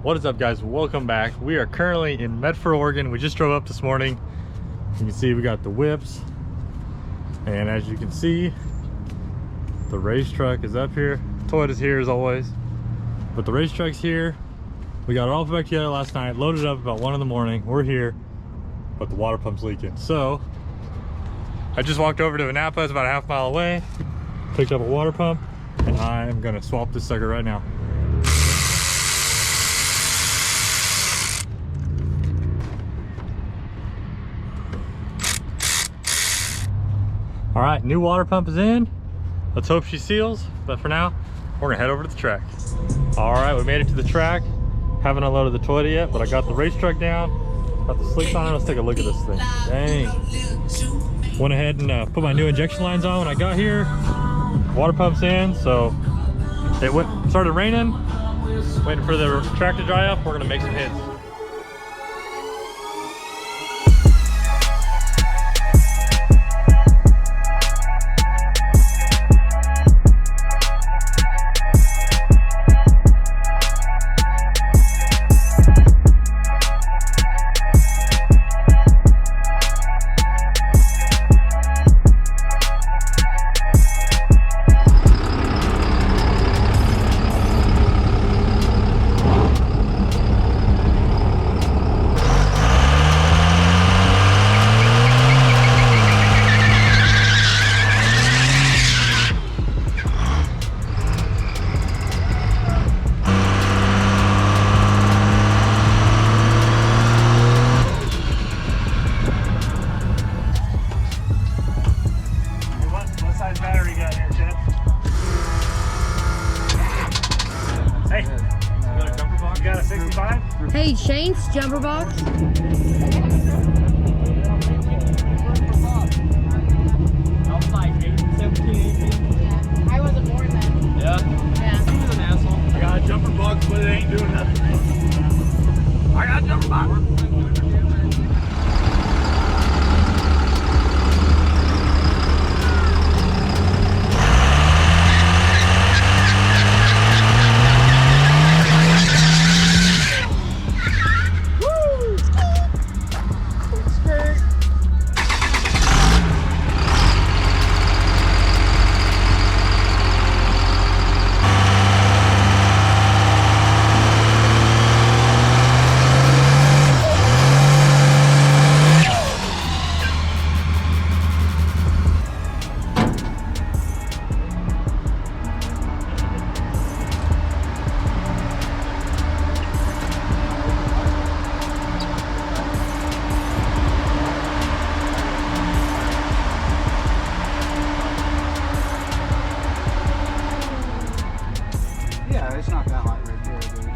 What is up, guys? Welcome back. We are currently in Medford, Oregon. We just drove up this morning. You can see we got the whips, and as you can see, the race truck is up here. Toyota's here as always, but the race truck's here. We got it all put back together last night, loaded up about 1 in the morning. We're here, but the water pump's leaking. So I just walked over to Napa, it's about a half mile away, picked up a water pump, and I'm gonna swap this sucker right now. All right, new water pump is in. Let's hope she seals, but for now, we're gonna head over to the track. All right, we made it to the track. Haven't unloaded the Toyota yet, but I got the race truck down, got the slicks on it. Let's take a look at this thing. Dang. Went ahead and put my new injection lines on when I got here. Water pump's in, so it started raining. Waiting for the track to dry up. We're gonna make some hits. Hey, Shane's jumper box. I was like 17, 18. I wasn't born then. Yeah? Yeah. He was an asshole. I got a jumper box, but it ain't doing nothing. I got a jumper box. It's not that hot right there, dude.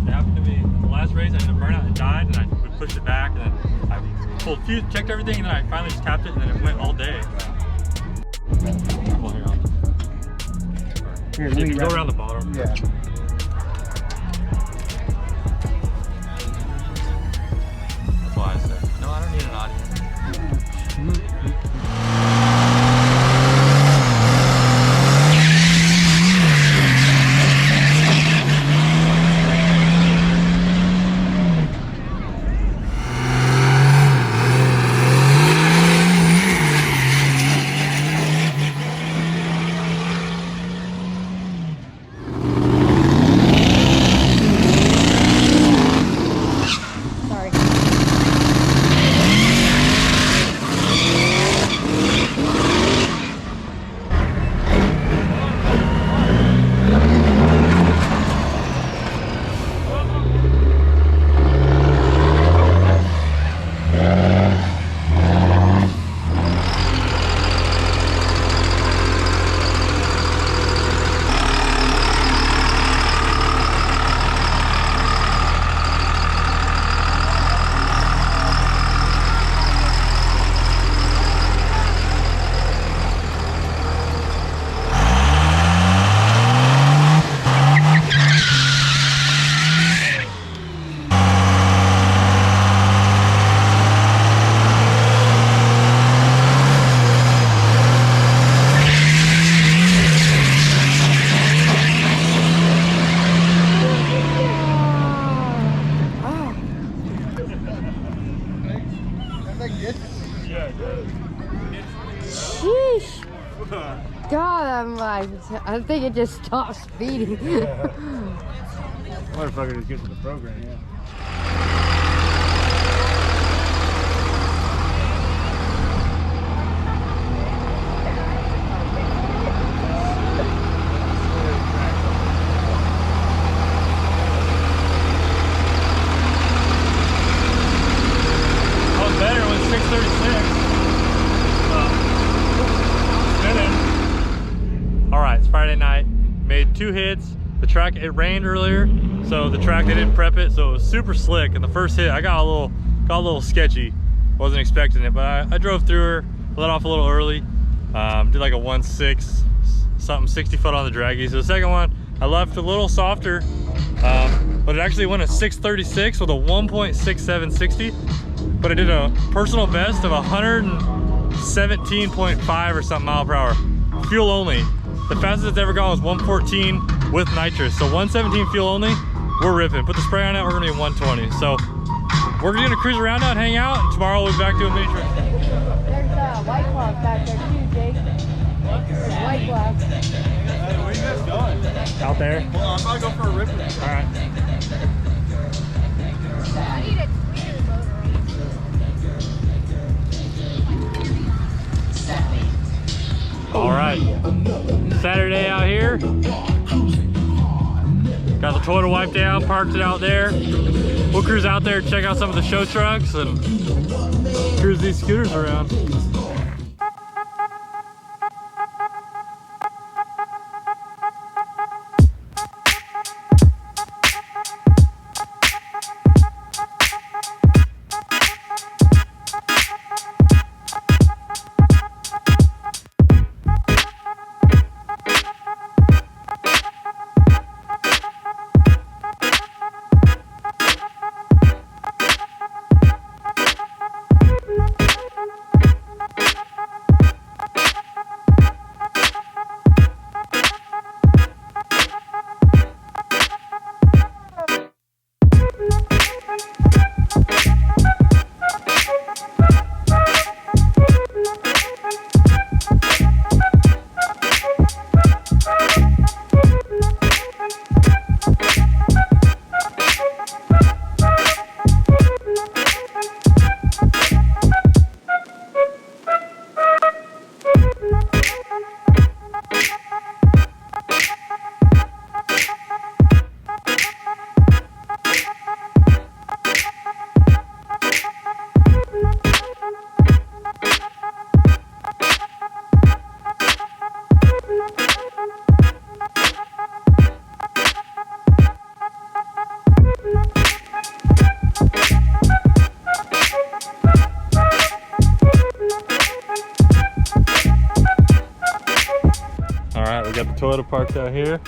It happened to me the last race. I had a burnout and died, and I pushed it back, and then I pulled fuse, checked everything, and then I finally just tapped it, and then it went all day. Well, here, you can go around the bottom. Yeah. That's why I said, no, I don't need an audience. I'm like, I think it just stopped speeding. Motherfucker just gets to the program, yeah. Better when 636. Spinning. All right, it's Friday night. Made 2 hits. The track, it rained earlier, so the track, they didn't prep it, so it was super slick. And the first hit, I got a little sketchy. Wasn't expecting it, but I drove through her, let off a little early. Did like a 1.6 something, 60 foot on the draggy. So the second one, I left a little softer, but it actually went at 636 with a 1.6760. But I did a personal best of 117.5 or something mile per hour, fuel only. The fastest it's ever gone was 114 with nitrous. So 117 fuel only, we're ripping. Put the spray on it, we're gonna be 120. So we're gonna cruise around now and hang out, and tomorrow we'll be back to a mini truck. There's White Claws back there too, Jake. There's White Claws. Hey, where you guys going? Out there. Well, I'm gonna go for a ripper. All right. I need a tweeter motor. All right, Saturday out here. Got the Toyota wiped down, parked it out there. We'll cruise out there, check out some of the show trucks, and cruise these scooters around. We got the Toyota parked out here,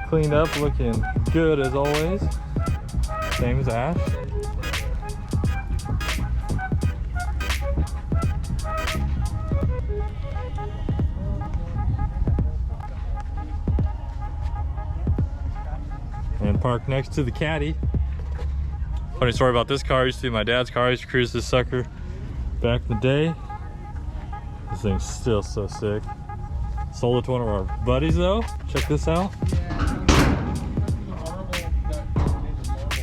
cleaned up, looking good as always. Same as Ash. And parked next to the Caddy. Funny story about this car, used to be my dad's car. I used to cruise this sucker back in the day. This thing's still so sick. Sold it to one of our buddies though. Check this out.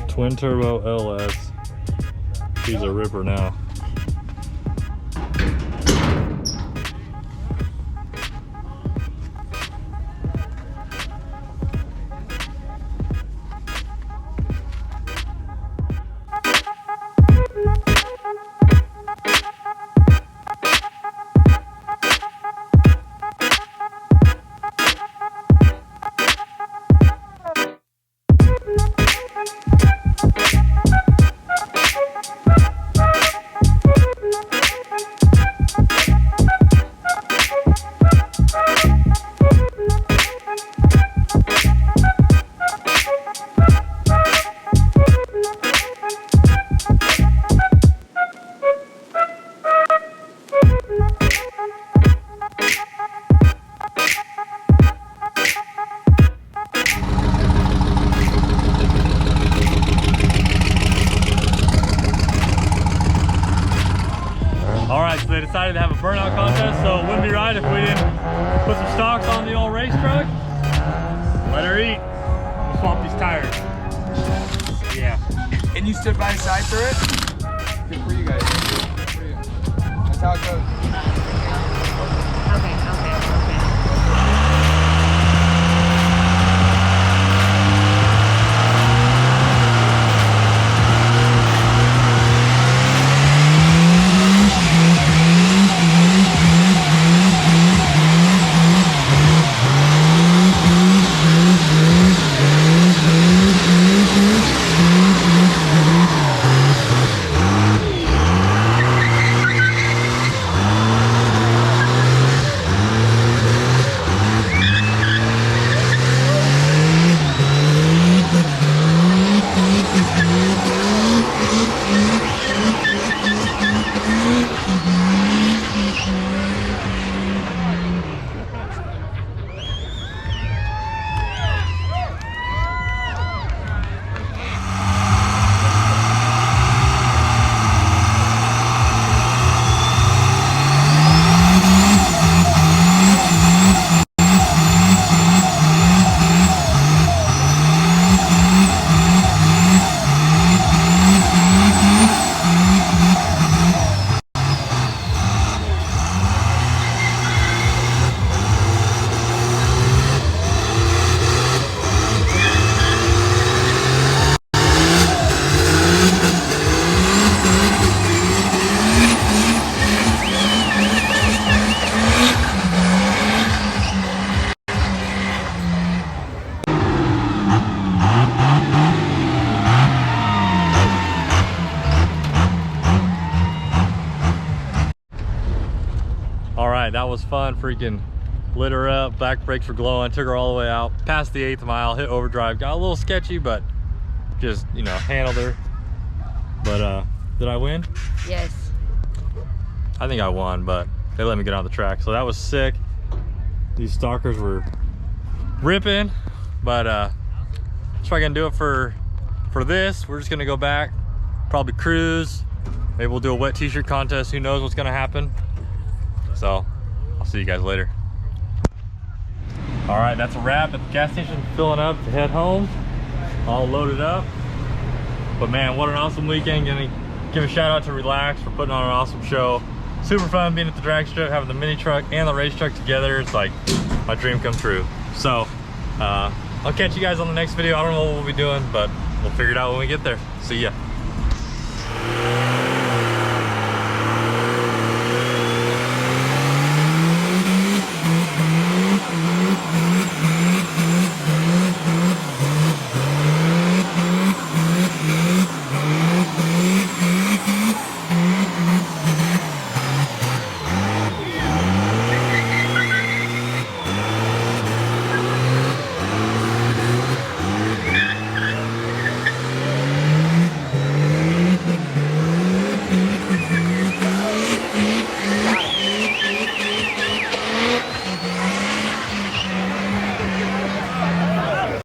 Twin turbo LS. She's a ripper now. they decided to have a burnout contest, so it wouldn't be right if we didn't put some stocks on the old race truck. Let her eat. We'll swap these tires. Yeah. And you stood by his side through it? Good for you guys. Good for you. That's how it goes. Okay. That was fun. Freaking lit her up, back brakes were glowing, took her all the way out past the 8th mile, hit overdrive, got a little sketchy, but just, you know, handled her. But did I win? Yes. I think I won, but they let me get on the track, so that was sick. These stalkers were ripping, but that's probably gonna do it for this. We're just gonna go back, probably cruise, maybe we'll do a wet t-shirt contest. Who knows what's gonna happen. So I'll see you guys later. All right, that's a wrap at the gas station, filling up to head home, all loaded up. But man, what an awesome weekend. Gonna give a shout out to Relax for putting on an awesome show. Super fun being at the drag strip, having the mini truck and the race truck together. It's like my dream come true. So I'll catch you guys on the next video. I don't know what we'll be doing, but we'll figure it out when we get there. See ya.